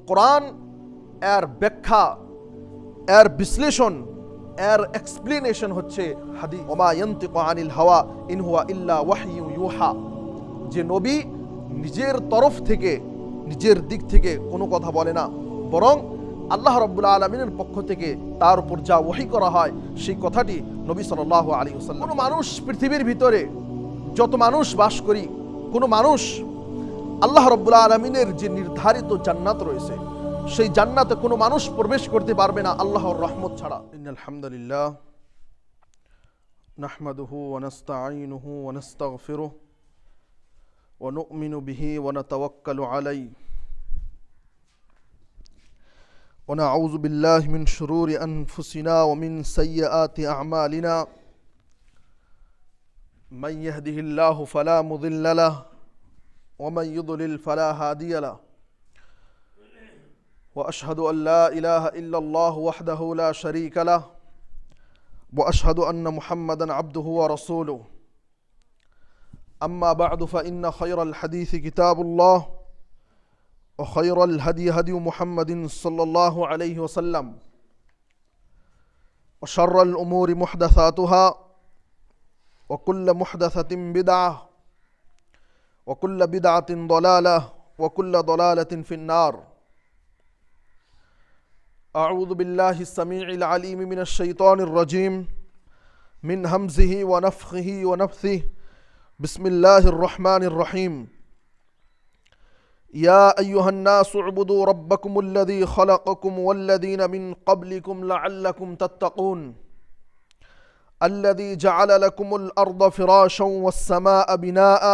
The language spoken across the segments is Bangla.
কোরআন এর ব্যাখ্যা, এর বিশ্লেষণ, এর এক্সপ্লেনেশন হচ্ছে হাদিস। ওমা ইয়ান্তিকু আনিল হাওয়া ইন হুয়া ইল্লা ওয়াহয়ু ইউহা। যে নবী নিজের তরফ থেকে, নিজের দিক থেকে কোনো কথা বলে না, বরং আল্লাহ রাব্বুল আলামিনের পক্ষ থেকে তার উপর যা ওহী করা হয় সেই কথাটি নবী সাল্লাল্লাহু আলাইহি ওয়াসাল্লাম। কোনো মানুষ, পৃথিবীর ভিতরে যত মানুষ বাস করি, কোনো মানুষ আল্লাহ রাব্বুল আলামিনের যে নির্ধারিত জান্নাত রয়েছে সেই জান্নাতে কোনো মানুষ প্রবেশ করতে পারবে না আল্লাহর রহমত ছাড়া। ইন্নাল হামদুলিল্লাহ নাহমাদুহু ওয়া নাস্তাঈনুহু ওয়া নাস্তাগফিরুহু ওয়া নু'মিনু বিহি ওয়া নাতাওয়াক্কালু আলাইহি ওয়া নাউযু বিল্লাহি মিন শুরুরি আনফুসিনা ওয়া মিন সাইয়্যাতি আ'মালিনা মান ইয়াহদিহিল্লাহু ফালা মুদিল্লা লাহু ওয়া মান ইউদ্লিল ফালা হাদিয়া লাহু وأشهد أن لا إله إلا الله وحده لا شريك له وأشهد أن محمدا عبده ورسوله أما بعد فإن خير الحديث كتاب الله وخير الهدي هدي محمد صلى الله عليه وسلم وشر الأمور محدثاتها وكل محدثة بدعة وكل بدعة ضلالة وكل ضلالة في النار. أعوذ بالله السميع العليم من الشيطان الرجيم من همزه ونفخه ونفثه. بسم الله الرحمن الرحيم. يا أيها الناس اعبدوا ربكم الذي خلقكم والذين من قبلكم لعلكم تتقون الذي جعل لكم الأرض فراشا والسماء بناء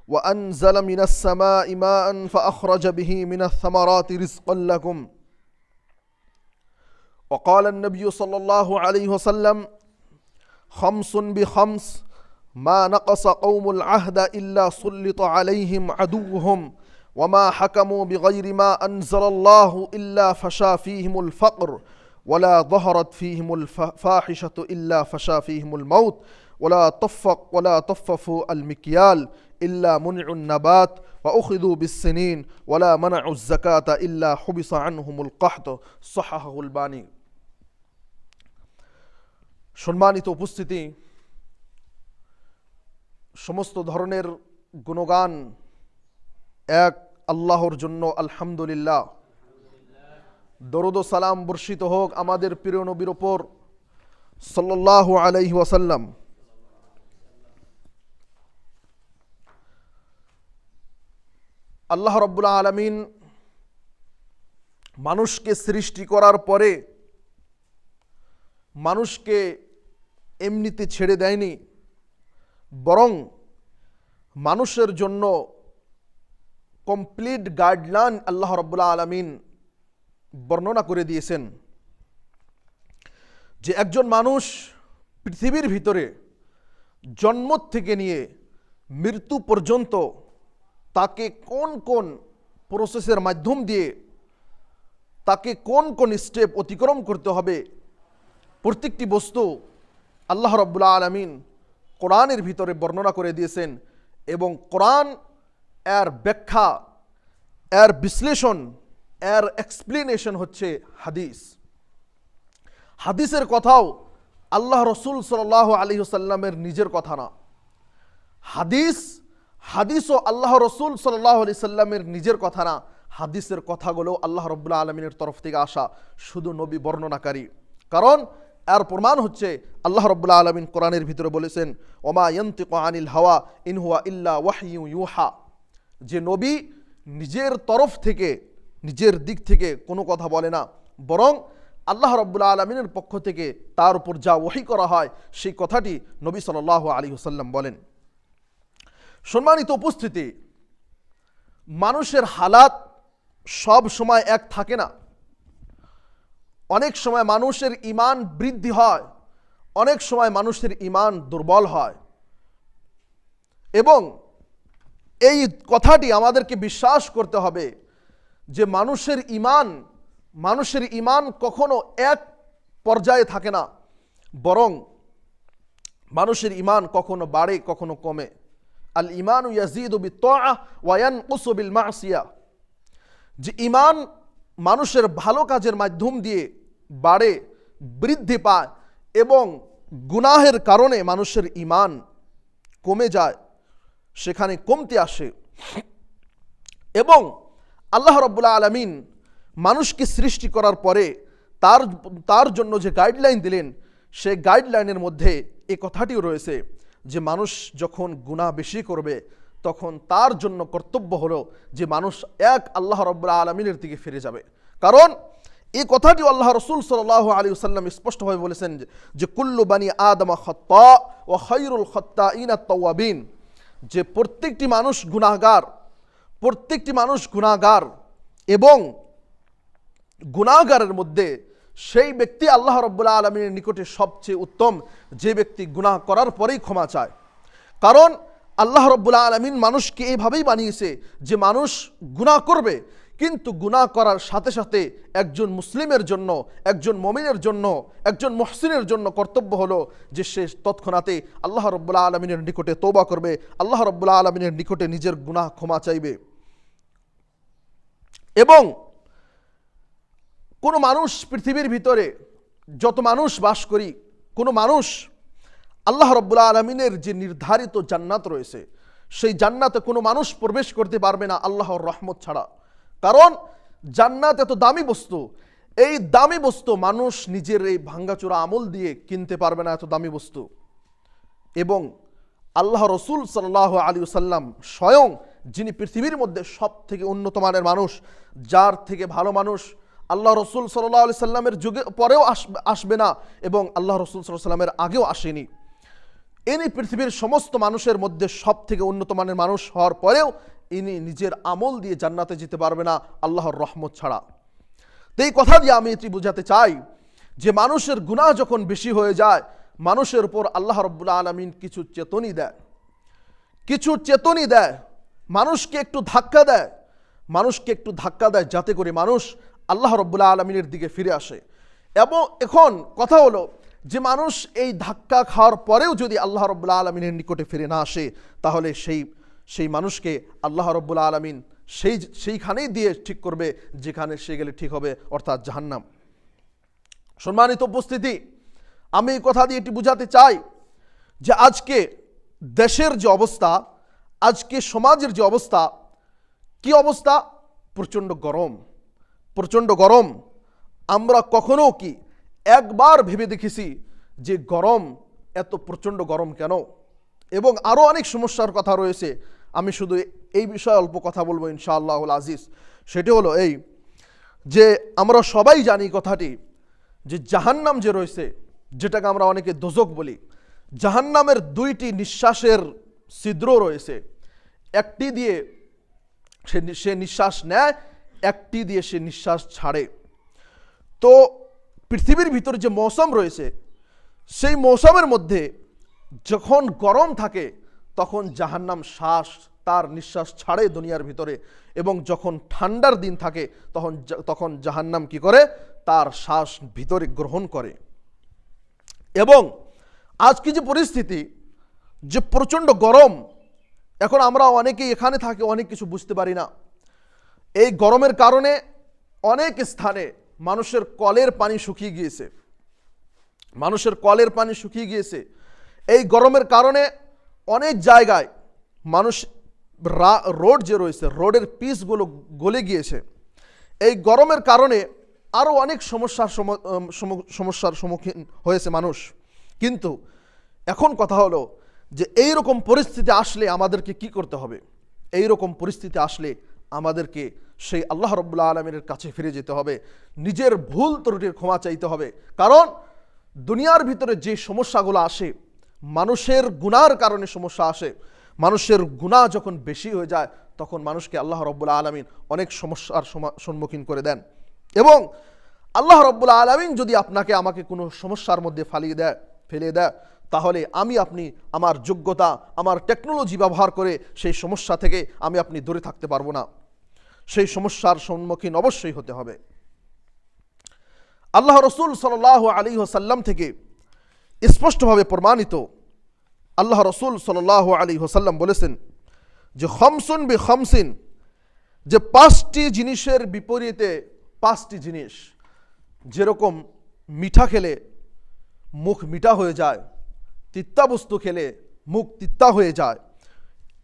وأنزل من السماء ماء فأخرج به من الثمرات رزقا لكم. وقال النبي صلى الله عليه وسلم خمس بخمس ما نقص قوم العهد إلا سلط عليهم عدوهم وما حكموا بغير ما أنزل الله إلا فشا فيهم الفقر ولا ظهرت فيهم الفاحشة إلا فشا فيهم الموت ولا طففوا المكيال إلا منعوا النبات وأخذوا بالسنين ولا منعوا الزكاة إلا حبس عنهم القحط صححه الباني. সম্মানিত উপস্থিতি, সমস্ত ধরনের গুণগান এক আল্লাহর জন্য। আলহামদুলিল্লাহ। দরুদ ও সালাম বর্ষিত হোক আমাদের প্রিয় নবীর উপর সাল্লাল্লাহু আলাইহি ওয়াসাল্লাম। আল্লাহ রাব্বুল আলামিন মানুষকে সৃষ্টি করার পরে মানুষকে এমনিতে ছেড়ে দেয়নি, বরং মানুষের জন্য কমপ্লিট গাইডলাইন আল্লাহ রাব্বুল আলামিন বর্ণনা করে দিয়েছেন যে একজন মানুষ পৃথিবীর ভিতরে জন্ম থেকে নিয়ে মৃত্যু পর্যন্ত তাকে কোন কোন প্রসেসের মাধ্যম দিয়ে, তাকে কোন কোন স্টেপ অতিক্রম করতে হবে, প্রত্যেকটি বস্তু আল্লাহ রাব্বুল আলামিন কোরআনের ভিতরে বর্ণনা করে দিয়েছেন। এবং কোরআন এর ব্যাখ্যা, এর বিশ্লেষণ, এর এক্সপ্লেনেশন হচ্ছে হাদিস। হাদিসের কথাও আল্লাহ রসুল সাল্লাল্লাহু আলাইহি ওয়াসাল্লামের নিজের কথা না। হাদিসও আল্লাহ রসুল সাল্লাল্লাহু আলাইহি ওয়াসাল্লামের নিজের কথা না। হাদিসের কথাগুলো আল্লাহ রাব্বুল আলামিনের তরফ থেকে আসা, শুধু নবী বর্ণনাকারী। কারণ এর প্রমাণ হচ্ছে আল্লাহ রাব্বুল আলামিন কোরআনের ভিতরে বলেছেন ওমা ইয়ান্তিকু আনিল হাওয়া ইন হুয়া ইল্লা ওয়াহয়ু ইউহা। যে নবী নিজের তরফ থেকে, নিজের দিক থেকে কোনো কথা বলে না, বরং আল্লাহ রাব্বুল আলামিনের পক্ষ থেকে তার উপর যা ওহী করা হয় সেই কথাটি নবী সাল্লাল্লাহু আলাইহি ওয়াসাল্লাম বলেন। সম্মানিত উপস্থিতি, মানুষের হালাত সব সময় এক থাকে না। অনেক সময় মানুষের ঈমান বৃদ্ধি হয়, অনেক সময় মানুষের ঈমান দুর্বল হয়। এবং এই কথাটি আমাদেরকে বিশ্বাস করতে হবে যে মানুষের ঈমান কখনো এক পর্যায়ে থাকে না, বরং মানুষের ঈমান কখনো বাড়ে কখনো কমে। আল ঈমানু ইয়াজিদু বিত্তাআহ ওয়া ইয়ানকুসু বিল মাসিয়াহ। যে ঈমান মানুষের ভালো কাজের মাধ্যম দিয়ে বাড়ে, বৃদ্ধি পায় এবং গুনাহের কারণে মানুষের ঈমান কমে যায়, সেখানে কমতে আসে। এবং আল্লাহ রাব্বুল আলামিন মানুষকে সৃষ্টি করার পরে তার জন্য যে গাইডলাইন দিলেন, সেই গাইডলাইনের মধ্যে এই কথাটিও রয়েছে যে মানুষ যখন গুনাহ বেশি করবে তখন তার জন্য কর্তব্য হলো যে মানুষ এক আল্লাহ রাব্বুল আলামিনের দিকে ফিরে যাবে। কারণ এই কথাটি আল্লাহ রাসূল সাল্লাল্লাহু আলাইহি ওয়াসাল্লাম স্পষ্টভাবে বলেছেন যে কুল্লু বানি আদম খাত্তা ওয়া খায়রুল খাত্তাইন আত-তাওয়াবিন, যে প্রত্যেকটি মানুষ গুনাহগার এবং গুনাহগারের মধ্যে সেই ব্যক্তি আল্লাহ রাব্বুল আলামিনের নিকটে সবচেয়ে উত্তম যে ব্যক্তি গুনাহ করার পরেই ক্ষমা চায়। কারণ আল্লাহ রাব্বুল আলামিন মানুষকে এইভাবেই বানিয়েছে যে মানুষ গুনাহ করবে, কিন্তু গুনাহ করার সাথে সাথে একজন মুসলিমের জন্য, একজন মুমিনের জন্য, একজন মুহসিনের জন্য কর্তব্য হলো যে সে তৎক্ষণাতে আল্লাহ রাব্বুল আলামিনের নিকটে তওবা করবে, আল্লাহ রাব্বুল আলামিনের নিকটে নিজের গুনাহ ক্ষমা চাইবে। এবং কোনো মানুষ, পৃথিবীর ভিতরে যত মানুষ বাস করি, কোনো মানুষ আল্লাহ রাব্বুল আলামিনের যে নির্ধারিত জান্নাত রয়েছে সেই জান্নাতে কোনো মানুষ প্রবেশ করতে পারবে না আল্লাহর রহমত ছাড়া। কারণ জান্নাত এত দামি বস্তু, এই দামি বস্তু মানুষ নিজের এই ভাঙ্গাচোরা আমল দিয়ে কিনতে পারবে না, এত দামি বস্তু। এবং আল্লাহ রসুল সাল্লাল্লাহু আলাইহি ওয়াসাল্লাম স্বয়ং, যিনি পৃথিবীর মধ্যে সব থেকে উন্নত মানের মানুষ, যার থেকে ভালো মানুষ আল্লাহ রসুল সাল্লাল্লাহু আলাইহি সাল্লামের যুগে পরেও আসবে না এবং আল্লাহ রসুল সাল্লাল্লাহু আলাইহি সাল্লামের আগেও আসেনি। ইনি পৃথিবীর সমস্ত মানুষের মধ্যে সব থেকে উন্নত মানের মানুষ হওয়ার পরেও ইনি নিজের আমল দিয়ে জান্নাতে যেতে পারবে না আল্লাহর রহমত ছাড়া। তো এই কথা দিয়ে আমি এটি বোঝাতে চাই যে মানুষের গুনাহ যখন বেশি হয়ে যায়, মানুষের উপর আল্লাহ রাব্বুল আলামিন কিছু চেতনি দেয়, মানুষকে একটু ধাক্কা দেয় যাতে করে মানুষ আল্লাহ রাব্বুল আলামিনের দিকে ফিরে আসে। এবং এখন কথা হলো যে মানুষ এই ধাক্কা খাওয়ার পরেও যদি আল্লাহ রাব্বুল আলামিনের নিকটে ফিরে না আসে, তাহলে সেই মানুষকে আল্লাহ রাব্বুল আলামিন সেইখানেই দিয়ে ঠিক করবে যেখানে সে গেলে ঠিক হবে, অর্থাৎ জাহান্নাম। সম্মানিত উপস্থিতি, আমি এই কথা দিয়ে এটি বুঝাতে চাই যে আজকে দেশের যে অবস্থা, আজকে সমাজের যে অবস্থা, কি অবস্থা? প্রচণ্ড গরম। আমরা কখনো কি একবার ভেবে দেখেছি যে গরম, এত প্রচণ্ড গরম কেন? এবং আরও অনেক সমস্যার কথা রয়েছে, আমি শুধু এই বিষয়ে অল্প কথা বলবো ইনশাআল্লাহুল আজিজ। সেটি হলো এই যে আমরা সবাই জানি কথাটি যে জাহান্নাম যে রয়েছে, যেটাকে আমরা অনেকে দোজক বলি, জাহান্নামের দুইটি নিঃশ্বাসের ছিদ্র রয়েছে। একটি দিয়ে সে নিঃশ্বাস নেয়, একটি দিয়ে সে নিঃশ্বাস ছাড়ে। তো পৃথিবীর ভিতরে যে মৌসুম রয়েছে, সেই মৌসুমের মধ্যে যখন গরম থাকে তখন জাহান্নাম তার নিঃশ্বাস ছাড়ে দুনিয়ার ভিতরে, এবং যখন ঠান্ডার দিন থাকে তখন জাহান্নাম কি করে? তার শ্বাস ভিতরে গ্রহণ করে। এবং আজকে যে পরিস্থিতি, যে প্রচণ্ড গরম, এখন আমরা অনেকেই এখানে থাকি, অনেক কিছু বুঝতে পারি না। এই গরমের কারণে অনেক স্থানে মানুষের কলের পানি শুকিয়ে গিয়েছে। এই গরমের কারণে অনেক জায়গায় রোড যে রয়েছে, রোডের পিচগুলো গলে গিয়েছে। এই গরমের কারণে আরও অনেক সমস্যার সম্মুখীন হয়েছে মানুষ। কিন্তু এখন কথা হলো যে এই রকম পরিস্থিতি আসলে আমাদেরকে কি করতে হবে? এই রকম পরিস্থিতি আসলে আমাদেরকে সেই আল্লাহ রাব্বুল আলামিনের কাছে ফিরে যেতে হবে, নিজের ভুল ত্রুটির ক্ষমা চাইতে হবে। কারণ দুনিয়ার ভিতরে যে সমস্যাগুলো আসে, মানুষের গুনার কারণে সমস্যা আসে। মানুষের গুনাহ যখন বেশি হয়ে যায় তখন মানুষকে আল্লাহ রাব্বুল আলামিন অনেক সমস্যার সম্মুখীন করে দেন। এবং আল্লাহ রাব্বুল আলামিন যদি আপনাকে আমাকে কোনো সমস্যার মধ্যে ফেলে দেয়, তাহলে আপনি আমার যোগ্যতা, আমার টেকনোলজি ব্যবহার করে সেই সমস্যা থেকে আপনি দূরে থাকতে পারবো না। সেই সমস্যার সম্মুখীন অবশ্যই হতে হবে। আল্লাহ রসুল সাল্লাল্লাহু আলাইহি ওয়াসাল্লাম থেকে স্পষ্টভাবে প্রমাণিত, আল্লাহ রসুল সাল্লাল্লাহু আলাইহি ওয়াসাল্লাম বলেছেন যে খামসুন বি খামসিন, যে 5টি জিনিসের বিপরীতে 5টি জিনিস, যেরকম মিঠা খেলে মুখ মিঠা হয়ে যায়, তিত্তা বস্তু খেলে মুখ তিত্তা হয়ে যায়,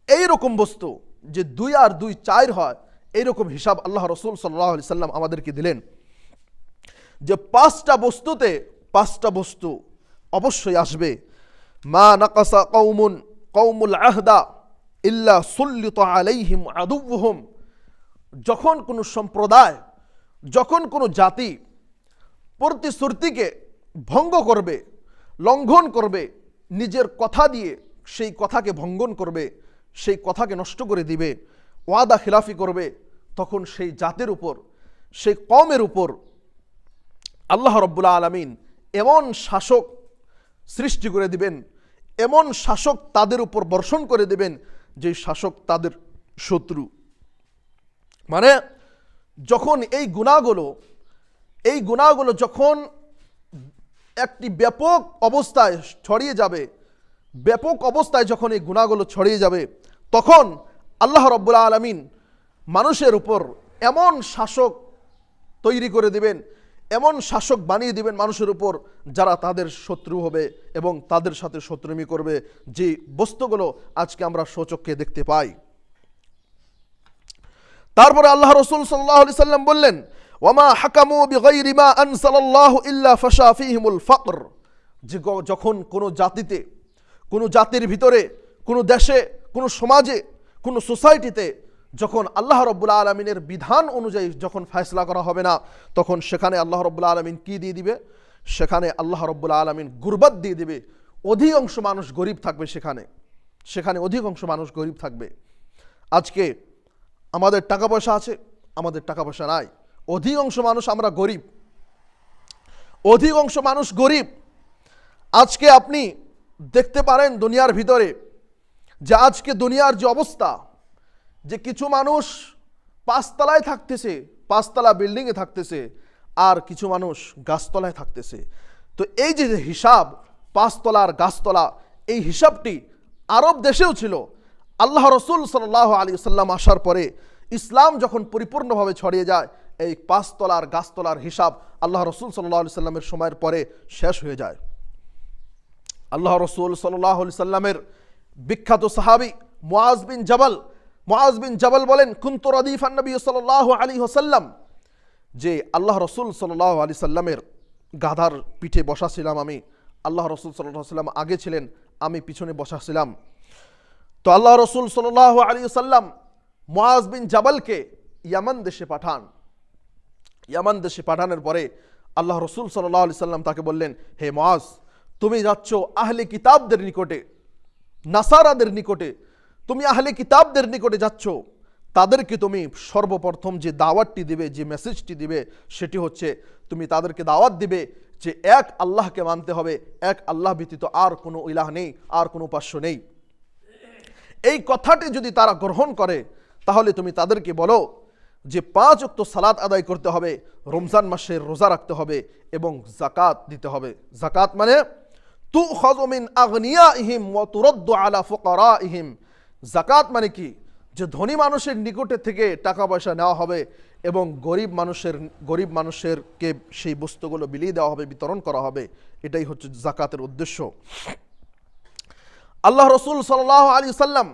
এই রকম বস্তু যে 2 আর 2 4 হয়, এইরকম হিসাব আল্লাহ রসুল সাল্লাল্লাহু আলাইহি সাল্লাম আমাদেরকে দিলেন যে 5টা বস্তু অবশ্যই আসবে। মা নাকাসা কওমুল আহদা ইল্লা সুল্লিত আলাইহিম আদুউহুম। যখন কোনো সম্প্রদায়, যখন কোনো জাতি প্রতিশ্রুতিকে ভঙ্গ করবে, লঙ্ঘন করবে, নিজের কথা দিয়ে সেই কথাকে ভঙ্গন করবে, সেই কথাকে নষ্ট করে দিবে, ওয়াদা খিলাফি করবে, তখন সেই জাতির উপর, সেই কওমের উপর আল্লাহ রাব্বুল আলামিন এমন শাসক সৃষ্টি করে দিবেন, এমন শাসক তাদের উপর বর্ষণ করে দিবেন যে শাসক তাদের শত্রু। মানে যখন এই গুনাহগুলো যখন একটি ব্যাপক অবস্থায় ছড়িয়ে যাবে, যখন এই গুনাহগুলো ছড়িয়ে যাবে, তখন আল্লাহ রাব্বুল আলামিন মানুষের উপর এমন শাসক তৈরি করে দিবেন, এমন শাসক বানিয়ে দিবেন মানুষের উপর, যারা তাদের শত্রু হবে এবং তাদের সাথে শত্রুমি করবে, যে বস্তুগুলো আজকে আমরা স্বচক্ষে দেখতে পাই। তারপরে আল্লাহ রসুল সাল্লাল্লাহু আলাইহি সাল্লাম বললেন, ওয়ামা হাকামু বিগাইরি মা আনজালাল্লাহু ইল্লা ফাশা ফীহিমুল ফাকর। যে যখন কোনো জাতিতে, কোনো জাতির ভিতরে, কোনো দেশে, কোনো সমাজে, কোনো সোসাইটিতে যখন আল্লাহ রাব্বুল আলামিনের বিধান অনুযায়ী যখন ফয়সালা করা হবে না, তখন সেখানে আল্লাহ রাব্বুল আলামিন কি দিয়ে দিবে? সেখানে আল্লাহ রাব্বুল আলামিন গুরবাত দিয়ে দিবে। অধিকাংশ মানুষ গরিব থাকবে, সেখানে অধিকাংশ মানুষ গরিব থাকবে। আজকে আমাদের টাকা পয়সা আছে, আমাদের টাকা পয়সা নাই, অধিকাংশ মানুষ আমরা গরিব, অধিকাংশ মানুষ গরিব। আজকে আপনি দেখতে পারেন দুনিয়ার ভিতরে যে আজকে দুনিয়ার যে অবস্থা, যে কিছু মানুষ 5 তলায় থাকতেছে, 5 তলা বিল্ডিংয়ে থাকতেছে, আর কিছু মানুষ গাছতলায় থাকতেছে। তো এই যে হিসাব 5 তলার গাছতলা, এই হিসাবটি আরব দেশেও ছিল। আল্লাহ রসুল সাল্লাল্লাহু আলাইহি সাল্লাম আসার পরে, ইসলাম যখন পরিপূর্ণভাবে ছড়িয়ে যায়, এই 5 তলার গাছতলার হিসাব আল্লাহ রসুল সাল্লাল্লাহু আলাইহি সাল্লামের সময়ের পরে শেষ হয়ে যায়। আল্লাহ রসুল সাল্লাল্লাহু আলাইহি সাল্লামের বিখ্যাত সাহাবী মুআজ বিন জাবাল বলেন, কুনতু রাদিফান নবী সাল্লাল্লাহু আলাইহি ওয়াসাল্লাম, যে আল্লাহ রসুল সাল্লাল্লাহু আলাইহি সাল্লামের গাধার পিঠে বসা ছিলাম আমি। আল্লাহ রসুল সাল্লাল্লাহু আলাইহি সাল্লাম আগে ছিলেন, আমি পিছনে বসা ছিলাম। তো আল্লাহ রসুল সাল্লাল্লাহু আলাইহি ওয়াসাল্লাম মুআজ বিন জাবালকে ইয়ামান দেশে পাঠান। ইয়ামান দেশে পাঠানোর পরে আল্লাহ রসুল সাল্লাল্লাহু আলাইহি সাল্লাম তাকে বললেন, হে মুআজ, তুমি যাচ্ছ আহলে কিতাবদের নিকটে, নাসারাদের নিকটে, তুমি আহলে কিতাবদের নিকটে যাচ্ছ। তাদেরকে তুমি সর্বপ্রথম যে দাওয়াতটি দিবে, যে মেসেজটি দিবে, সেটি হচ্ছে তুমি তাদেরকে দাওয়াত দিবে যে এক আল্লাহকে মানতে হবে, এক আল্লাহ ব্যতীত আর কোনো ইলাহ নেই, আর কোনো উপাস্য নেই। এই কথাটি যদি তারা গ্রহণ করে, তাহলে তুমি তাদেরকে বলো যে 5 ওয়াক্ত সালাত আদায় করতে হবে, রমজান মাসের রোজা রাখতে হবে এবং যাকাত দিতে হবে। যাকাত মানে তুখাযু মিন আগনিয়াইহিম ওয়া তুরাদ্দু আলা ফুকারাইহিম। যাকাত মানে কি? যে ধনী মানুষের নিকটে থেকে টাকা পয়সা নেওয়া হবে এবং গরিব মানুষেরকে সেই বস্তুগুলো বিলিয়ে দেওয়া হবে, বিতরণ করা হবে। এটাই হচ্ছে যাকাতের উদ্দেশ্য। আল্লাহ রসুল সাল্লাল্লাহু আলাইহি সাল্লাম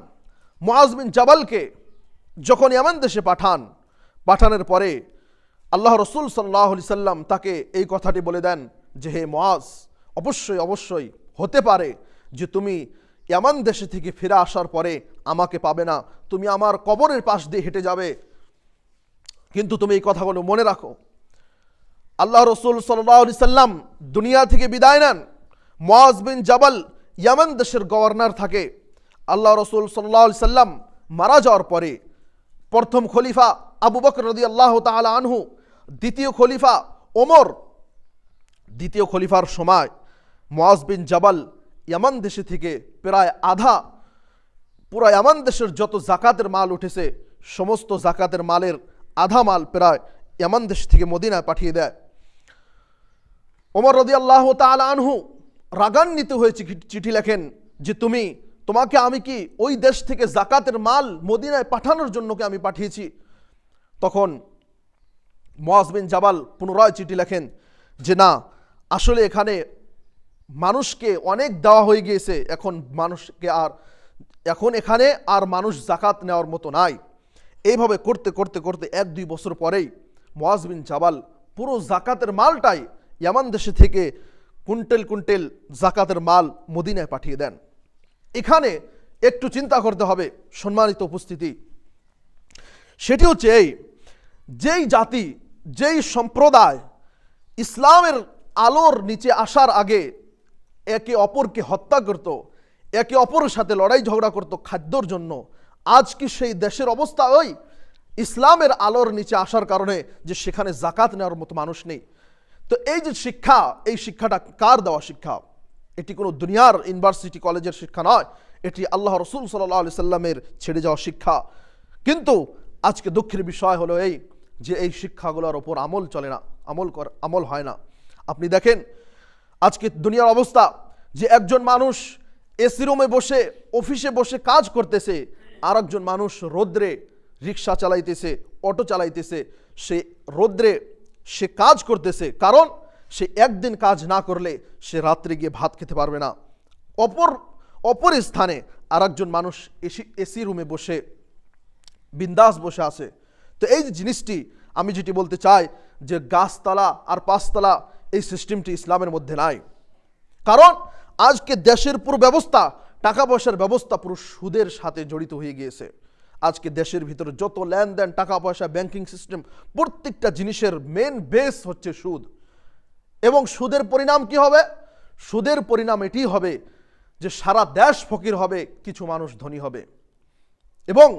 মুআজ বিন জাবালকে যখন ইয়ামান দেশে পাঠানোর পরে আল্লাহ রসুল সাল্লাল্লাহু আলাইহি সাল্লাম তাকে এই কথাটি বলে দেন যে, হে মুআজ, অবশ্যই হতে পারে যে তুমি ইয়ামান দেশে থেকে ফিরে আসার পরে আমাকে পাবে না, তুমি আমার কবরের পাশ দিয়ে হেঁটে যাবে, কিন্তু তুমি এই কথাগুলো মনে রাখো। আল্লাহ রসুল সাল্লাল্লাহু আলাইহি সাল্লাম দুনিয়া থেকে বিদায় নেন। মুআজ বিন জাবাল ইয়ামান দেশের গভর্নর থাকে। আল্লাহ রসুল সাল্লাল্লাহু আলাইহি সাল্লাম মারা যাওয়ার পরে প্রথম খলিফা আবু বকর রাদিয়াল্লাহু তাআলা আনহু, দ্বিতীয় খলিফা ওমর, দ্বিতীয় খলিফার সময় মুআজ বিন জাবাল ইয়ামান দেশে থেকে প্রায় আধা, পুরা ইয়ামান দেশের যত জাকাতের মাল উঠেছে, সমস্ত জাকাতের মালের আধা মাল প্রায় ইয়ামান দেশ থেকে মদিনায় পাঠিয়ে দেয়। ওমর রাদিয়াল্লাহু তাআলা আনহু রাগান্বিত হয়ে চিঠি লেখেন যে তোমাকে আমি কি ওই দেশ থেকে জাকাতের মাল মদিনায় পাঠানোর জন্য কি আমি পাঠিয়েছি? তখন মুআজ বিন জাবাল পুনরায় চিঠি লেখেন যে না, আসলে এখানে মানুষকে অনেক দেওয়া হয়ে গিয়েছে, এখন এখানে আর মানুষ জাকাত নেওয়ার মতো নাই। এইভাবে করতে করতে করতে 1-2 বছর পরেই মুআজ বিন জাবাল পুরো জাকাতের মালটাই ইয়ামান দেশে থেকে কুইন্টেল কুইন্টেল জাকাতের মাল মদিনায় পাঠিয়ে দেন। এখানে একটু চিন্তা করতে হবে সম্মানিত উপস্থিতি, সেটি হচ্ছে এই, যেই জাতি, যেই সম্প্রদায় ইসলামের আলোর নিচে আসার আগে একে অপরকে হত্যা করত, একে অপরের সাথে লড়াই ঝগড়া করত খাদ্যর জন্য, আজ কি সেই দেশের অবস্থা ওই? ইসলামের আলোর নিচে আসার কারণে যে সেখানে জাকাত নেওয়ার মতো মানুষ নেই। তো এই যে শিক্ষা, এই শিক্ষাটা কার দেওয়া শিক্ষা? এটি কোনো দুনিয়ার ইউনিভার্সিটি কলেজের শিক্ষা নয়, এটি আল্লাহ রসুল সাল্লাল্লাহু আলাইহি সাল্লামের ছেড়ে যাওয়া শিক্ষা। কিন্তু আজকে দুঃখের বিষয় হলো এই যে এই শিক্ষাগুলোর ওপর আমল চলে না, আমল হয় না। আপনি দেখেন আজকে দুনিয়ার অবস্থা, যে একজন মানুষ এসি রুমে বসে অফিসে বসে কাজ করতেছে, আর একজন মানুষ রোদ্রে রিক্সা চালাইতেছে, অটো চালাইতেছে, সে রোদ্রে সে কাজ করতেছে, কারণ সে একদিন কাজ না করলে সে রাত্রে গিয়ে ভাত খেতে পারবে না। অপর স্থানে আর একজন মানুষ এসি রুমে বসে বিন্দাস বসে আছে। তো এই যে জিনিসটি আমি যেটি বলতে চাই যে গাছতলা আর পাঁচতলা এই সিস্টেমটি ইসলামের মধ্যে নাই। কারণ আজকে দেশের পুরো ব্যবস্থা, টাকা পয়সার ব্যবস্থা পুরো সুদের সাথে জড়িত হয়ে গিয়েছে। আজকে দেশের ভিতরে যত লেনদেন, টাকা পয়সা, ব্যাংকিং সিস্টেম, প্রত্যেকটা জিনিসের মেন বেস হচ্ছে সুদ। এবং সুদের পরিণাম কি হবে? সুদের পরিণাম এটি হবে যে সারা দেশ ফকির হবে, কিছু মানুষ ধনী হবে। এবং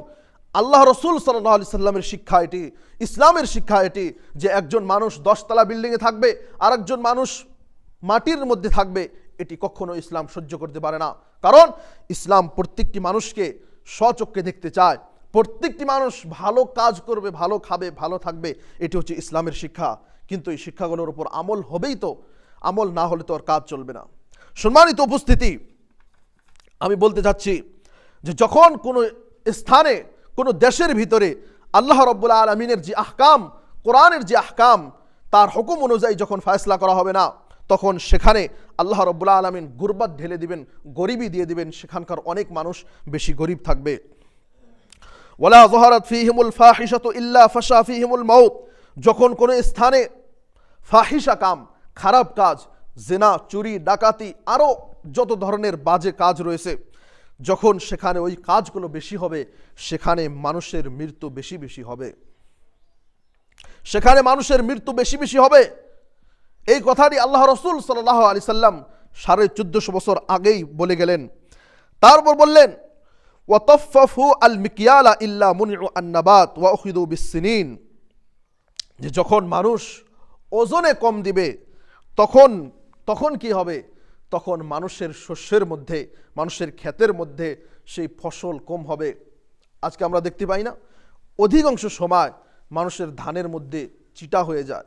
আল্লাহ রসুল সাল্লাল্লাহু আলাইহি সাল্লামের শিক্ষা এটি, ইসলামের শিক্ষা এটি, যে একজন মানুষ 10 তলা বিল্ডিংয়ে থাকবে আর একজন মানুষ মাটির মধ্যে থাকবে, এটি কখনো ইসলাম সহ্য করতে পারে না। কারণ ইসলাম প্রত্যেকটি মানুষকে স্বচক্ষে দেখতে চায়, প্রত্যেকটি মানুষ ভালো কাজ করবে, ভালো খাবে, ভালো থাকবে, এটি হচ্ছে ইসলামের শিক্ষা। কিন্তু এই শিক্ষাগুলোর উপর আমল হবেই তো, আমল না হলে তো আর কাজ চলবে না। সম্মানিত উপস্থিতি, আমি বলতে চাচ্ছি যে যখন কোনো স্থানে, কোনো দেশের ভিতরে আল্লাহ রাব্বুল আলামিনের যে আহকাম, কোরআনের যে আহকাম, তার হুকুম অনুযায়ী যখন ফয়সলা করা হবে না, তখন সেখানে আল্লাহ রাব্বুল আলামিন গুরবাত ঢেলে দিবেন, গরিবই দিয়ে দিবেন, সেখানকার অনেক মানুষ বেশি গরিব থাকবে। ওয়ালা যাহারাত ফীহিমুল ফাহিশাতু ইল্লা ফাশা ফীহিমুল মাউত, যখন কোনো স্থানে ফাহিশা কাম, খারাপ কাজ, জিনা, চুরি, ডাকাতি, আরও যত ধরনের বাজে কাজ রয়েছে, যখন সেখানে ওই কাজগুলো বেশি হবে, সেখানে মানুষের মৃত্যু বেশি বেশি হবে, সেখানে মানুষের মৃত্যু বেশি বেশি হবে। এই কথাটি আল্লাহ রসুল সাল্লাল্লাহু আলাইহি সাল্লাম 1450 বছর আগেই বলে গেলেন। তারপর বললেন, ওয়াতাফফু আল মিকিয়ালা ইল্লা মুনিউ আন-নাবাত ওয়া উখিযু বিস-সিনিন, যে যখন মানুষ ওজনে কম দিবে তখন কি হবে? তখন মানুষের শস্যের মধ্যে, মানুষের ক্ষেতের মধ্যে সেই ফসল কম হবে। আজকে আমরা দেখতে পাই না, অধিকাংশ সময় মানুষের ধানের মধ্যে চিটা হয়ে যায়,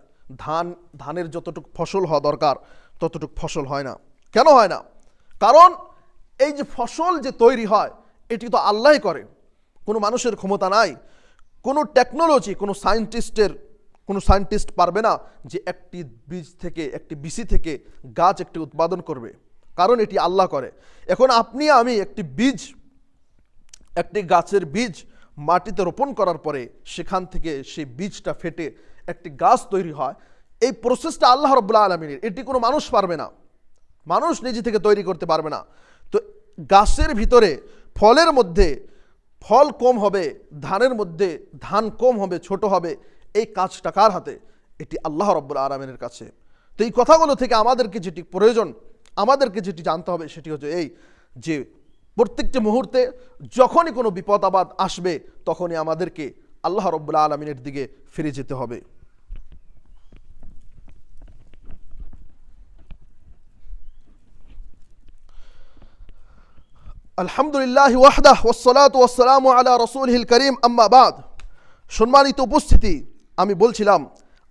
ধানের যতটুকু ফসল হওয়া দরকার ততটুকু ফসল হয় না। কেন হয় না? কারণ এই যে ফসল যে তৈরি হয়, এটি তো আল্লাহই করে, কোনো মানুষের ক্ষমতা নাই। কোনো টেকনোলজি, কোনো সায়েন্টিস্ট পারবে না যে একটি বীজ থেকে, একটি বিসি থেকে গাছ একটি উৎপাদন করবে, কারণ এটি আল্লাহ করে। এখন আপনি আমি একটি গাছের বীজ মাটিতে রোপণ করার পরে সেখান থেকে সেই বীজটা ফেটে একটি গাছ তৈরি হয়, এই প্রসেসটা আল্লাহ রাব্বুল আলামিনের, এটি কোনো মানুষ পারবে না, মানুষ নিজে থেকে তৈরি করতে পারবে না। তো গাছের ভিতরে ফলের মধ্যে ফল কম হবে, ধানের মধ্যে ধান কম হবে, ছোট হবে, এই কাজটা কার হাতে? এটি আল্লাহ রাব্বুল আলামিনের কাছে। তো এই কথাগুলো থেকে আমাদেরকে যেটি প্রয়োজন, আমাদেরকে যেটি জানতে হবে, সেটি হচ্ছে এই যে প্রত্যেকটি মুহূর্তে যখনই কোনো বিপদ আপদ আসবে, তখনই আমাদেরকে আল্লাহ রাব্বুল আলামিনের দিকে ফিরে যেতে হবে। আলহামদুলিল্লাহ ওয়াহদাহ ওয়াসসালাতু ওয়াসসালামু আলা রাসূলিল কারীম, আম্মা বাদ। সম্মানিত উপস্থিতি, আমি বলছিলাম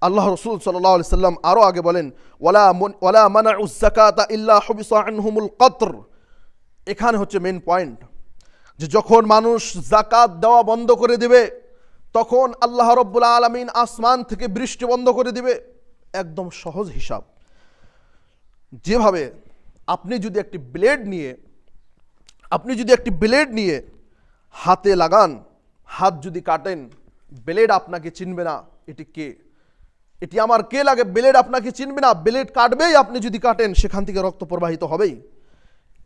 আল্লাহ রসুল সাল্লাল্লাহু আলাইহি সাল্লাম আরও আগে বলেন, ওয়ালা মানাউজ যাকাতা ইল্লা হুবিসা আনহুমুল কতর। এখানে হচ্ছে মেন পয়েন্ট, যে যখন মানুষ যাকাত দেওয়া বন্ধ করে দেবে, তখন আল্লাহ রাব্বুল আলামিন আসমান থেকে বৃষ্টি বন্ধ করে দিবে। একদম সহজ হিসাব। যেভাবে আপনি যদি একটি ব্লেড নিয়ে হাতে লাগান, হাত যদি কাটেন, ব্লেড আপনাকে চিনবে না এটি কে, এটি আমার কে লাগে, ব্লেড আপনাকে চিনবে না, ব্লেড কাটবেই, আপনি যদি কাটেন সেখান থেকে রক্ত প্রবাহিত হবেই।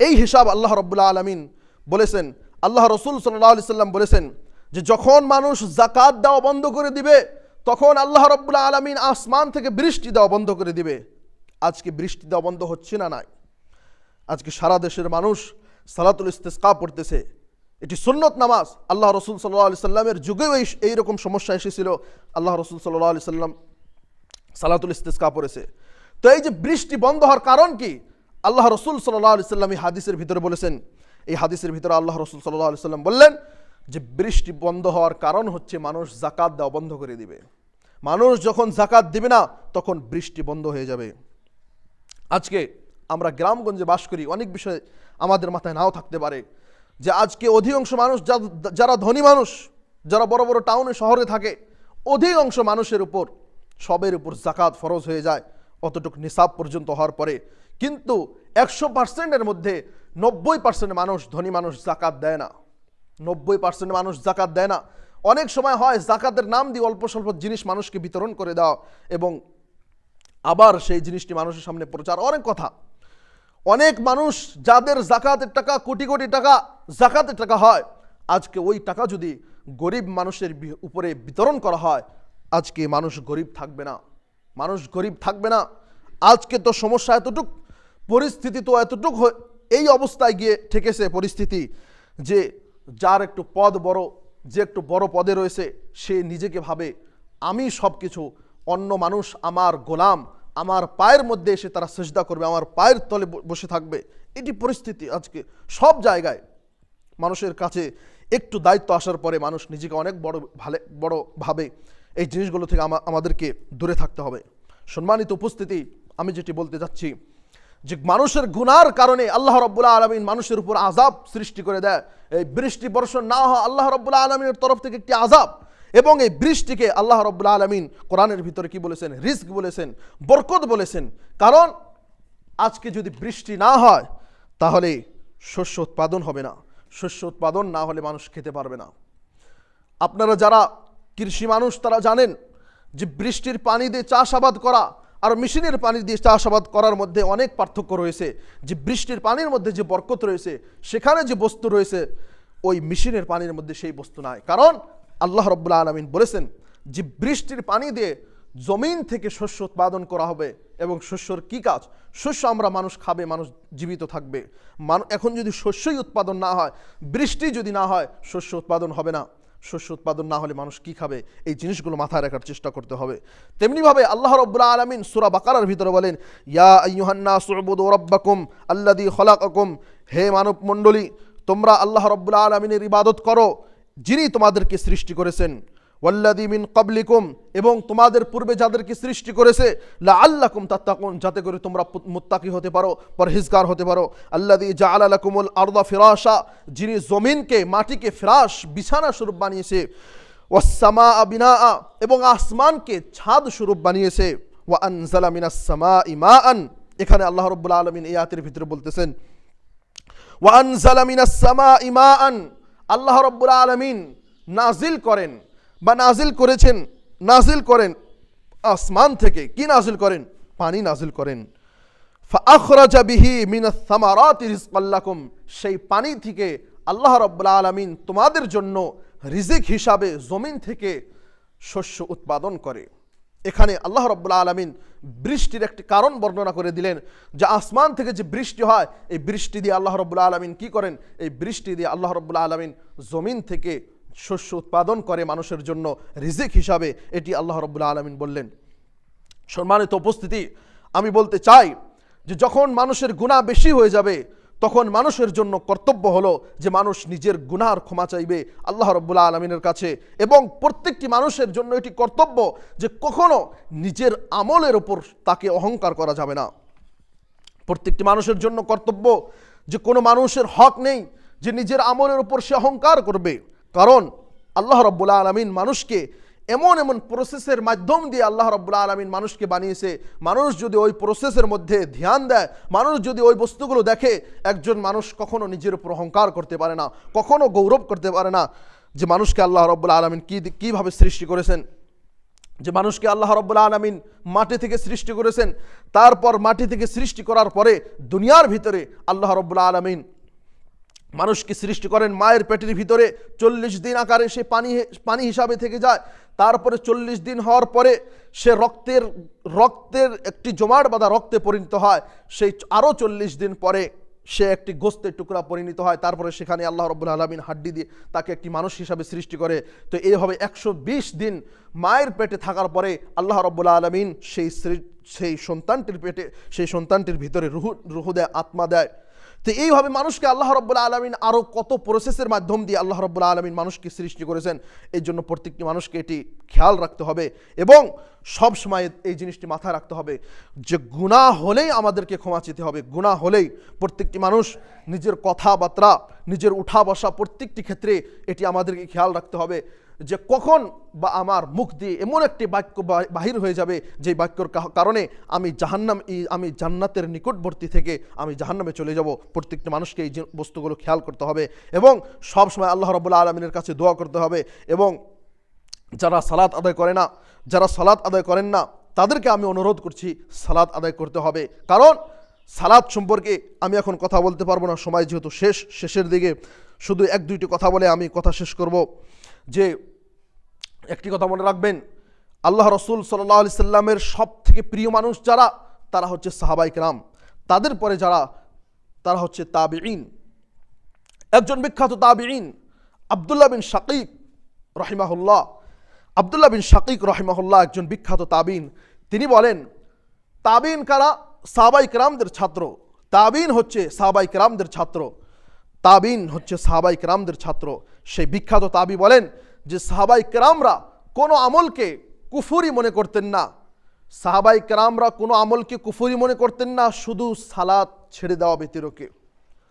এই হিসাব আল্লাহ রাব্বুল আলামিন বলেছেন। আল্লাহ রাসূল সাল্লাল্লাহু আলাইহি সাল্লাম বলেছেন যে যখন মানুষ যাকাত দেওয়া বন্ধ করে দিবে তখন আল্লাহ রাব্বুল আলামিন আসমান থেকে বৃষ্টি দেওয়া বন্ধ করে দিবে। আজকে বৃষ্টি দেওয়া বন্ধ হচ্ছে না নাই। আজকে সারা দেশের মানুষ সালাতুল ইস্তিসকা পড়তেছে, এটি সুন্নত নামাজ। আল্লাহ রাসূল সাল্লাল্লাহু আলাইহি সাল্লামের যুগেও এইরকম সমস্যা এসেছিল, আল্লাহ রাসূল সাল্লাল্লাহু আলাইহি সাল্লাম সালাতুল ইস্তিসকা পড়েছে। তো এই যে বৃষ্টি বন্ধ হওয়ার কারণ কি, আল্লাহ রাসূল সাল্লাল্লাহু আলাইহি সাল্লাম এই হাদিসের ভিতরে বলেছেন। এই হাদিসের ভিতরে আল্লাহ রাসূল সাল্লাল্লাহু আলাইহি সাল্লাম বললেন যে বৃষ্টি বন্ধ হওয়ার কারণ হচ্ছে মানুষ যাকাত দেওয়া বন্ধ করে দিবে। মানুষ যখন যাকাত দিবে না তখন বৃষ্টি বন্ধ হয়ে যাবে। আজকে আমরা গ্রামগঞ্জে বাস করি, অনেক বিষয় আমাদের মাথায় নাও থাকতে পারে যে আজকে অধিকাংশ মানুষ যারা ধনী মানুষ, যারা বড় বড় টাউনে শহরে থাকে, অধিকাংশ মানুষের উপর সবের উপর যাকাত ফরজ হয়ে যায় অতটুকু নিসাব পর্যন্ত হওয়ার পরে। কিন্তু 100%-এর মধ্যে 90% মানুষ, ধনী মানুষ যাকাত দেয় না। 90% মানুষ যাকাত দেয় না। অনেক সময় হয় যাকাতের নাম দিয়ে অল্প স্বল্প জিনিস মানুষকে বিতরণ করে দেওয়া এবং আবার সেই জিনিসটি মানুষের সামনে প্রচার। অনেক কথা, অনেক মানুষ যাদের যাকাতের টাকা কোটি কোটি টাকা যাকাতের টাকা হয়, আজকে ওই টাকা যদি গরিব মানুষের উপরে বিতরণ করা হয়, আজকে মানুষ গরিব থাকবে না, মানুষ গরিব থাকবে না। আজকে তো সমস্যা এতটুক, পরিস্থিতি তো এতটুক এই অবস্থায় গিয়ে ঠেকেছে পরিস্থিতি যে যার একটু পদ বড়, যে একটু বড় পদে রয়েছে, সে নিজেকে ভাবে আমি সব কিছু, অন্য মানুষ আমার গোলাম, আমার পায়ের মধ্যে এসে তারা সিজদা করবে, আমার পায়ের তলে বসে থাকবে। এটি পরিস্থিতি আজকে সব জায়গায়। মানুষের কাছে একটু দায়িত্ব আসার পরে মানুষ নিজেকে অনেক বড় ভাবে। এই জিনিসগুলো থেকে আমাদেরকে দূরে থাকতে হবে। সম্মানিত উপস্থিতি, আমি যেটি বলতে যাচ্ছি যে মানুষের গুনার কারণে আল্লাহ রাব্বুল আলামিন মানুষের উপর আযাব সৃষ্টি করে দেয়। এই বৃষ্টি বর্ষণ না হওয়া আল্লাহ রাব্বুল আলামিনের তরফ থেকে একটি আযাব। এবং এই বৃষ্টিকে আল্লাহ রাব্বুল আলামিন কোরআনের ভিতরে কি বলেছেন, রিজক বলেছেন, বরকত বলেছেন। কারণ আজকে যদি বৃষ্টি না হয় তাহলে শস্য উৎপাদন হবে না, শস্য উৎপাদন না হলে মানুষ খেতে পারবে না। আপনারা যারা কৃষি মানুষ তারা জানেন যে বৃষ্টির পানি দিয়ে চাষাবাদ করা আর মেশিনের পানি দিয়ে চাষাবাদ করার মধ্যে অনেক পার্থক্য রয়েছে। যে বৃষ্টির পানির মধ্যে যে বরকত রয়েছে, সেখানে যে বস্তু রয়েছে, ওই মেশিনের পানির মধ্যে সেই বস্তু নাই। কারণ আল্লাহ রাব্বুল আলামিন বলেছেন যে বৃষ্টির পানি দিয়ে জমিন থেকে শস্য উৎপাদন করা হবে। এবং শস্যর কি কাজ, শস্য আমরা মানুষ খাবে, মানুষ জীবিত থাকবে। এখন যদি শস্যই উৎপাদন না হয়, বৃষ্টি যদি না হয়, শস্য উৎপাদন হবে না। শস্য উৎপাদন না হলে মানুষ কি খাবে, এই জিনিসগুলো মাথায় রাখার চেষ্টা করতে হবে। তেমনিভাবে আল্লাহ রাব্বুল আলামিন সূরা বাকারার ভিতরে বলেন, ইয়া আইয়ুহান নাস উবুদু রাব্বাকুম আল্লাযী খলাকাকুম, হে মানব মণ্ডলী তোমরা আল্লাহ রাব্বুল আলামিনের ইবাদত করো যিনি তোমাদেরকে সৃষ্টি করেছেন। ওয়াল্লাযী মিন ক্বাবলিকুম, এবং তোমাদের পূর্বে যাদেরকে সৃষ্টি করেছে, লাআল্লাকুম তাত্তাকুন, যাতে করে তোমরা মুত্তাকি হতে পারো, পরহেজগার হতে পারো। আল্লাযী জাআলা লাকুমুল আরদা ফিরাশা, যিনি জমিনকে, মাটিকে ফিরাশ, বিছানা স্বরূপ বানিয়েছে। ওয়াস সামাআ বিনাআ, এবং আসমানকে ছাদ স্বরূপ বানিয়েছে। ওয়া আনজালা মিনাস সামাই মাআন, এখানে আল্লাহ রাব্বুল আলামিন এই আয়াতের ভিতরে বলতেছেন ওয়া আনজালা মিনাস সামাই মাআন, আল্লাহ রাব্বুল আলামিন নাজিল করেন বা নাজিল করেছেন, নাজিল করেন আসমান থেকে। কি নাজিল করেন? পানি নাজিল করেন। ফাআখরাজা বিহি মিনাস সামারাতি রিজকাল লাকুম, সেই পানি থেকে আল্লাহ রাব্বুল আলামিন তোমাদের জন্য রিজিক হিসাবে জমিন থেকে শস্য উৎপাদন করে। এখানে আল্লাহ রাব্বুল আলামিন বৃষ্টির একটি কারণ বর্ণনা করে দিলেন যে আসমান থেকে যে বৃষ্টি হয়, এই বৃষ্টি দিয়ে আল্লাহ রাব্বুল আলামিন কি করেন? এই বৃষ্টি দিয়ে আল্লাহ রাব্বুল আলামিন জমিন থেকে শস্য উৎপাদন করে মানুষের জন্য রিজিক হিসাবে। এটি আল্লাহ রাব্বুল আলামিন বললেন। সম্মানিত উপস্থিতি, আমি বলতে চাই যে যখন মানুষের গুনাহ বেশি হয়ে যাবে তখন মানুষের জন্য কর্তব্য হলো যে মানুষ নিজের গুনার ক্ষমা চাইবে আল্লাহ রাব্বুল আলামিনের কাছে। এবং প্রত্যেকটি মানুষের জন্য এটি কর্তব্য যে কখনো নিজের আমলের ওপর তাকে অহংকার করা যাবে না। প্রত্যেকটি মানুষের জন্য কর্তব্য যে কোনো মানুষের হক নেই যে নিজের আমলের ওপর সে অহংকার করবে। কারণ আল্লাহ রাব্বুল আলামিন মানুষকে এমন এমন প্রসেসের মাধ্যম দিয়ে আল্লাহ রাব্বুল আলামিন মানুষকে বানিয়েছে, মানুষ যদি ওই প্রসেসের মধ্যে ধ্যান দেয়, মানুষ যদি ওই বস্তুগুলো দেখে, একজন মানুষ কখনো নিজের উপর অহংকার করতে পারে না, কখনো গৌরব করতে পারে না যে মানুষকে আল্লাহ রাব্বুল আলামিন কীভাবে সৃষ্টি করেছেন, যে মানুষকে আল্লাহ রাব্বুল আলামিন মাটি থেকে সৃষ্টি করেছেন, তারপর মাটি থেকে সৃষ্টি করার পরে দুনিয়ার ভিতরে আল্লাহ রাব্বুল আলামিন মানুষকে সৃষ্টি করেন মায়ের পেটের ভিতরে 40 দিন আকারে সে পানি হিসাবে থেকে যায়, তারপরে 40 দিন হওয়ার পরে সে রক্তের একটি জমাট বাঁধা রক্তে পরিণত হয়, সেই আরও 40 দিন পরে সে একটি গোস্তের টুকরা পরিণত হয়, তারপরে সেখানে আল্লাহ রাব্বুল আলামিন হাড্ডি দিয়ে তাকে একটি মানুষ হিসাবে সৃষ্টি করে। তো এইভাবে 120 দিন মায়ের পেটে থাকার পরে আল্লাহ রাব্বুল আলামিন সেই সন্তানটির ভিতরে রুহু দেয়, আত্মা দেয়। তো এইভাবে মানুষকে আল্লাহ রাব্বুল আলামিন আরও কত প্রসেসের মাধ্যম দিয়ে আল্লাহ রাব্বুল আলামিন মানুষকে সৃষ্টি করেছেন। এই জন্য প্রত্যেকটি মানুষকে এটি খেয়াল রাখতে হবে এবং সব সময় এই জিনিসটি মাথায় রাখতে হবে যে গুনাহ হলেই আমাদেরকে ক্ষমা চেতে হবে। গুনাহ হলেই প্রত্যেকটি মানুষ নিজের কথাবার্তা, নিজের উঠা বসা প্রত্যেকটি ক্ষেত্রে এটি আমাদেরকে খেয়াল রাখতে হবে যে কখন বা আমার মুখ দিয়ে এমন একটি বাক্য বাহির হয়ে যাবে যে বাক্যর কারণে আমি জান্নাতের নিকটবর্তী থেকে আমি জাহান্নামে চলে যাব। প্রত্যেকটি মানুষকে এই বস্তুগুলো খেয়াল করতে হবে এবং সব সময় আল্লাহ রাব্বুল আলামিনের কাছে দোয়া করতে হবে। এবং যারা সালাত আদায় করেন না তাদেরকে আমি অনুরোধ করছি সালাত আদায় করতে হবে, কারণ সালাত সম্পর্কে আমি এখন কথা বলতে পারবো না, সময় যেহেতু শেষের দিকে। শুধু 1-2টি কথা বলে আমি কথা শেষ করব। যে একটি কথা মনে রাখবেন, আল্লাহ রসুল সাল্লাল্লাহু আলাইহি সাল্লামের সব থেকে প্রিয় মানুষ যারা, তারা হচ্ছে সাহাবায়ে কেরাম, তাদের পরে যারা তারা হচ্ছে তাবিঈন। একজন বিখ্যাত তাবিঈন আব্দুল্লাহ বিন শাকিক রহিমাহুল্লাহ একজন বিখ্যাত তাবিঈন। তিনি বলেন, তাবিঈন কারা? সাহাবায়ে কেরামদের ছাত্র। তাবিঈন হচ্ছে সাহাবায়ে কেরামদের ছাত্র। সেই বিখ্যাত তাবি বলেন যে সাহাবায়ে কেরামরা কোনো আমলকে কুফরি মনে করতেন না, শুধু সালাত ছেড়ে দেওয়া ব্যতিরেকে।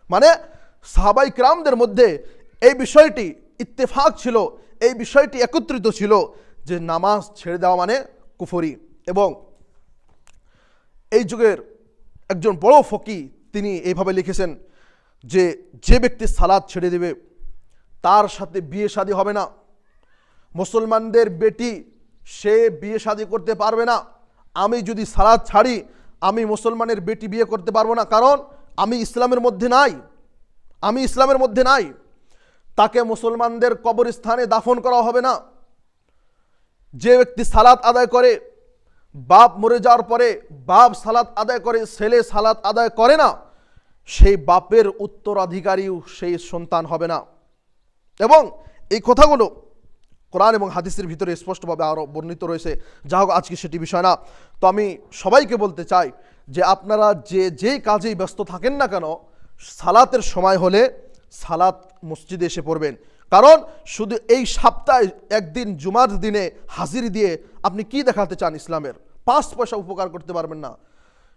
মানে সাহাবায়ে কেরামদের মধ্যে এই বিষয়টি ইত্তেফাক ছিল, এই বিষয়টি একত্রিত ছিল যে নামাজ ছেড়ে দেওয়া মানে কুফরি। এবং এই যুগের একজন বড় ফকি তিনি এইভাবে লিখেছেন যে ব্যক্তি সালাত ছেড়ে দেবে তার সাথে বিয়ে শাদী হবে না। মুসলমানদের বেটি সে বিয়ে শাদী করতে পারবে না। আমি যদি সালাত ছাড়ি, আমি মুসলমানের বেটি বিয়ে করতে পারবো না, কারণ আমি ইসলামের মধ্যে নাই। তাকে মুসলমানদের কবরস্থানে দাফন করা হবে না। যে ব্যক্তি সালাত আদায় করে, বাপ মরে যাওয়ার পরে বাপ সালাত আদায় করে, ছেলে সালাত আদায় করে না, সেই বাপের উত্তরাধিকারীও সেই সন্তান হবে না। এবং এই কথাগুলো কোরআন এবং হাদিসের ভিতরে স্পষ্টভাবে আরও বর্ণিত রয়েছে। যা হোক, আজকে সেটি বিষয় না। তো আমি সবাইকে বলতে চাই যে আপনারা যেই কাজেই ব্যস্ত থাকেন না কেন, সালাতের সময় হলে সালাত মসজিদে এসে পড়বেন। কারণ শুধু এই সপ্তাহে একদিন জুমার দিনে হাজিরি দিয়ে আপনি কি দেখাতে চান? ইসলামের 5 পয়সা উপকার করতে পারবেন না।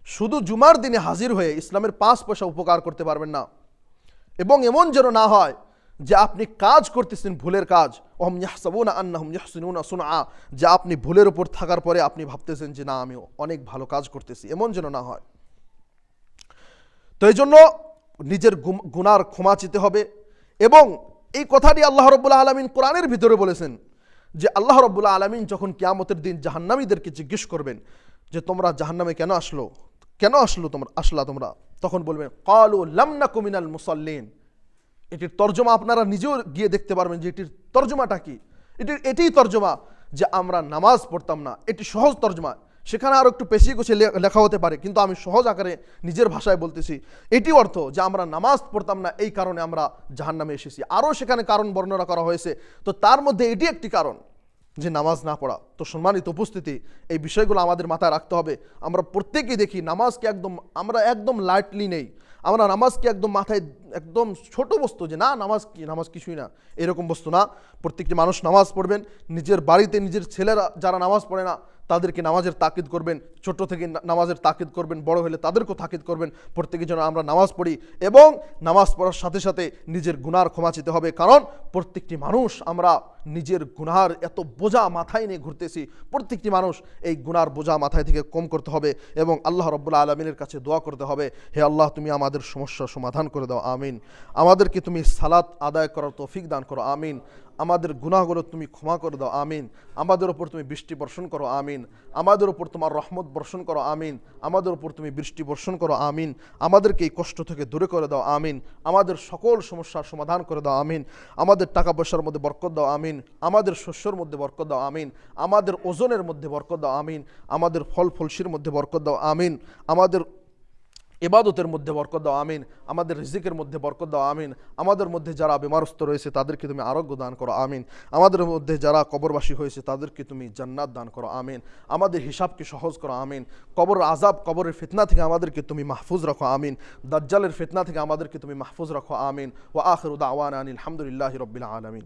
শুধু জুমার দিনে হাজির হয়ে ইসলামের 5 পয়সা উপকার করতে পারবেন না। এবং এমন যেন না হয় যে আপনি কাজ করতেছেন ভুলের কাজ, ওহম ইয়াহসাবুনা আন্নাহুম ইহসিনুনা সুনআ, যে আপনি ভুলের উপর থাকার পরে আপনি ভাবতেছেন যে না, আমি অনেক ভালো কাজ করতেছি, এমন যেন না হয়। তো এই জন্য নিজের গুনার ক্ষমা চেতে হবে। এবং এই কথাটি আল্লাহ রাব্বুল আলামিন কোরআনের ভিতরে বলেছেন যে আল্লাহ রাব্বুল আলামিন যখন কিয়ামতের দিন জাহান্নামীদেরকে জিজ্ঞেস করবেন যে তোমরা জাহান্নামে কেন আসলো তোমরা, তখন বলবেন ক্বালু লাম নাকু মিনাল মুসাল্লিন। এটির তর্জমা আপনারা নিজেও গিয়ে দেখতে পারবেন যে এটির তর্জমাটা কি। এটিই তর্জমা যে আমরা নামাজ পড়তাম না। এটি সহজ তর্জমা, সেখানে আরও একটু পেশি গুছিয়ে লেখা হতে পারে, কিন্তু আমি সহজ আকারে নিজের ভাষায় বলতেছি। এটি অর্থ যে আমরা নামাজ পড়তাম না, এই কারণে আমরা জাহান্নামে এসেছি। আরও সেখানে কারণ বর্ণনা করা হয়েছে, তো তার মধ্যে এটি একটি কারণ যে নামাজ না পড়া। তো সম্মানিত উপস্থিতি, এই বিষয়গুলো আমাদের মাথায় রাখতে হবে। আমরা প্রত্যেকেই দেখি নামাজকে একদম লাইটলি নেই। আমরা নামাজকে একদম মাথায় একদম ছোট বস্তু, যে না নামাজ কিছুই না, এরকম বস্তু না। প্রত্যেকটি মানুষ নামাজ পড়বেন। নিজের বাড়িতে নিজের ছেলেরা যারা নামাজ পড়ে না তাদেরকে নামাজের তাকিদ করবেন, ছোট থেকে নামাজের তাকিদ করবেন, বড় হলে তাদেরকেও তাকিদ করবেন। প্রত্যেকের জন্য আমরা নামাজ পড়ি এবং নামাজ পড়ার সাথে সাথে নিজের গুনার ক্ষমা চেতে হবে, কারণ প্রত্যেকটি মানুষ আমরা নিজের গুনার এত বোঝা মাথায় নিয়ে ঘুরতেছি। প্রত্যেকটি মানুষ এই গুনার বোঝা মাথায় থেকে কম করতে হবে এবং আল্লাহ রাব্বুল আলামিনের কাছে দোয়া করতে হবে, হে আল্লাহ তুমি আমাদের সমস্যার সমাধান করে দাও, আমিন। আমাদেরকে তুমি সালাত আদায় করার তৌফিক দান করো, আমিন। আমাদের গুনাহগুলো তুমি ক্ষমা করে দাও, আমিন। আমাদের উপর তুমি বৃষ্টি বর্ষণ করো, আমিন। আমাদের উপর তোমার রহমত বর্ষণ করো, আমিন। আমাদের উপর তুমি বৃষ্টি বর্ষণ করো, আমিন। আমাদেরকে এই কষ্ট থেকে দূরে করে দাও, আমিন। আমাদের সকল সমস্যার সমাধান করে দাও, আমিন। আমাদের টাকা পয়সার মধ্যে বরকত দাও, আমিন। আমাদের শস্যের মধ্যে বরকত দাও, আমিন। আমাদের ওজনের মধ্যে বরকত দাও, আমিন। আমাদের ফল ফলসির মধ্যে বরকত দাও, আমিন। আমাদের ইবাদতের মধ্যে বরকত দাও, আমিন। আমাদের রিজিকের মধ্যে বরকত দাও, আমিন। আমাদের মধ্যে যারা বিমারস্থ রয়েছে তাদেরকে তুমি আরোগ্য দান করো, আমিন। আমাদের মধ্যে যারা কবরবাসী হয়েছে তাদেরকে তুমি জান্নাত দান করো, আমিন। আমাদের হিসাবকে সহজ করো, আমিন। কবর আযাব, কবরের ফিতনা থেকে আমাদেরকে তুমি মাহফুজ রাখো, আমিন। দাজ্জালের ফিতনা থেকে আমাদেরকে তুমি মাহফুজ রাখো, আমিন। ওয়া আখিরু দাওয়ানা আনিল হামদুলিল্লাহি রাব্বিল আলামিন।